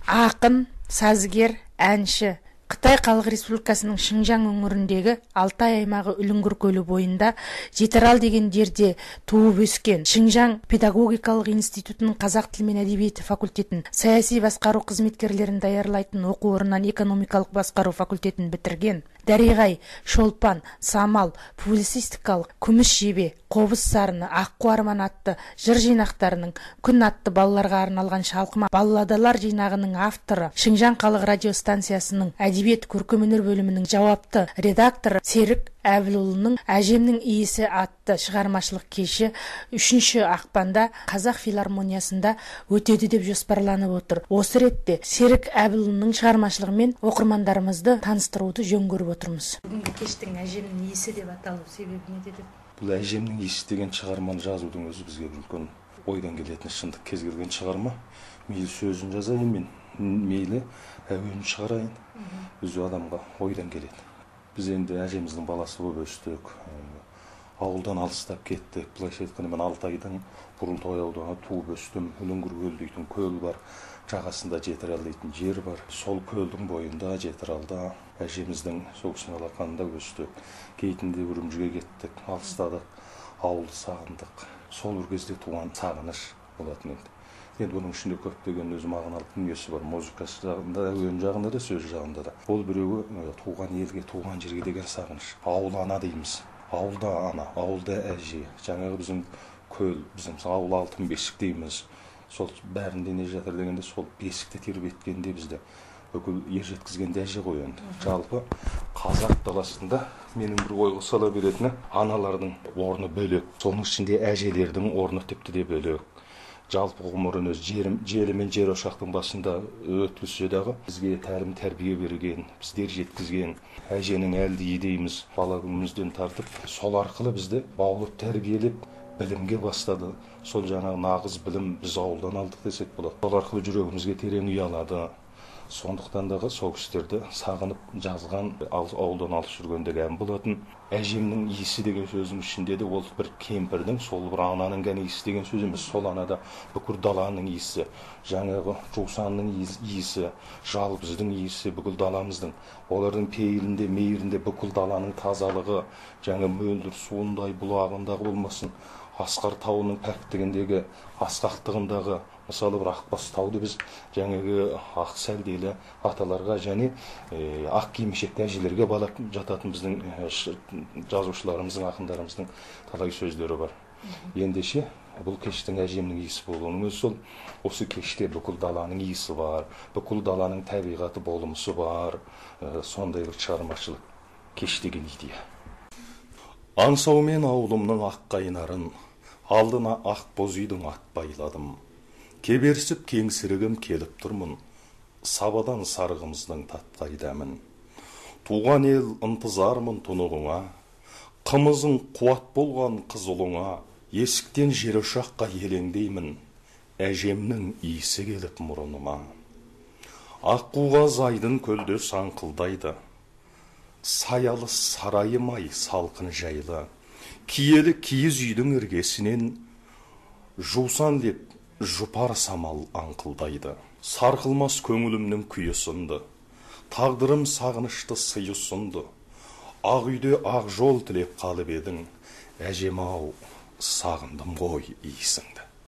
ақын, сазгер, әнші. Қытай Халық Республикасының Шинжаң өңіріндегі Алтай аймағы Үлінгір көлі бойында Жетарал деген жерде туып өскен. Шинжаң педагогикалық институтының қазақ тілі мен әдебиеті факультетін, саяси басқару қызметкерлерін даярлайтын оқу орнынан экономикалық басқару факультетін бітірген. Дәриғай, Шолпан, Самал, публицистикалық, Күміс жебе, Қобыз сарыны, Аққу арман атты жыр жинақтарының, Күн атты балаларға арналған шалқыма балладалар жинағының авторы, Шинжаң халық радиостанциясының әдебиет көркемөнер бөлімінің жауапты редакторы Серік Әбілұлының «Әжемнің иісі» атты шығармашылық кеші 3 ақпанда Қазақ филармониясында өтеді деп жоспарланып отыр. Осы ретте Серік Әбілұлының шығармашылығымен оқырмандарымызды таныстыруды жөн көріп отырмыз. Бүгінгі кештің «Әжемнің иісі» деп аталу себебі неде деп? Бұл «Әжемнің иісі» деген шығарманы жазудың өзі бізге бір үлкен ойдан келетін шындық. Кез келген шығарма, мейлі сөзін жазайын мен, мейлі әуенін шығарайын, өзі адамға ойдан келеді. Біз енді әжеміздің баласы болып өстік, ауылдан алыстап кеттік. Былайша айтқанда мен Алтайдың Бұрылтай ауданында туып өстім. Үлінгір көл дейтін көл бар, жағасында Жетарал дейтін жер бар. Сол көлдің бойында Жетаралда әжеміздің сол кісінің алақанында өстік. Кейтінде Үрімжіге кеттік, алыстадық, ауылды сағындық. Сол бір кезде туған сағыныш болатын енді. Енді бұның ішінде көптеген өз мағыналық дүниесі бар. Музыкасы жағында, әуен жағында да, сөз жағында да. Ол біреуі туған елге, туған жерге деген сағыныш. Ауыл ана дейміз. Ауылда ана, ауылда әже. Жаңағы біздің көл, біздің ауыл алтын бесік дейміз. Сол бәрінде не жатыр дегенде, сол бесікті тербеткенде бізді бүкіл ер жеткізгенде әже ғой енді. Жалпы қазақ даласында менің бір ойға сала беретіні, аналардың орны бөлек. Соның ішінде әжелердің орны тіпті де бөлек. Жалпы ғұмырын өз желі мен жер ошақтың басында өткізсе дағы бізге тәлім тәрбие берген, біздер жеткізген әженің әлдиі дейміз, бала күнімізден тартып, сол арқылы бізді баулып тәрбиелеп білімге бастады. Сол жаңағы нағыз білім біз ауылдан алдық десек болады. Сол арқылы жүрегімізге терең ұялады. Сондықтан дағы сол кісілерді сағынып жазған ауылдан алып жүргендегі ән болатын. Әжемнің иісі деген сөздің ішінде де ол бір кемпірдің, сол бір ананың ғана иісі деген сөз емес. Сол анада бүкіл даланың иісі, жаңағы жусанның иісі, жалбыздың иісі, бүкіл даламыздың. Олардың пейілінде, мейірінде бүкіл даланың тазалығы, жаңа мөлдір суындай бұлағындағы болмасын, Асқар тауының пәктігіндегі, асқақтығындағы, мысалы бір Ақбас тауды біз жаңағы ақ сәлделі аталарға және ақ кимешекті әжелерге балап жататын біздің жазушыларымыздың, ақындарымыздың талай сөздері бар. Ендеше бұл кештің әжемнің иісі болуының өзі сол. Осы кеште бүкіл даланың иісі бар, бүкіл даланың табиғаты болмысы бар. Сондай бір шығармашылық кеш деген идея. Аңсаумен ауылымның ақ қайнарын, алдына ақ боз үйдің ат байладым. Кеберсіп кеңсірігім келіп тұрмын, сабадан сарығымыздың татпай дәмін. Туған ел ынтызармын тұнығыңа, қымызың қуат болған қыз ұлыңа, есіктен жер ошаққа елеңдеймін, әжемнің иісі келіп мұрыныма. Аққуғаз айдын көлде саңқылдайды, саялы сарайым ай салқын жайлы, киелі киіз үйдің іргесінен жусан деп жұпар самал аңқылдайды. Сарқылмас көңілімнің күйі сынды, тағдырым сағынышты сый ұсынды. Ақ үйде ақ жол тілеп қалып едің, әжем ау, сағындым ғой иісіңді.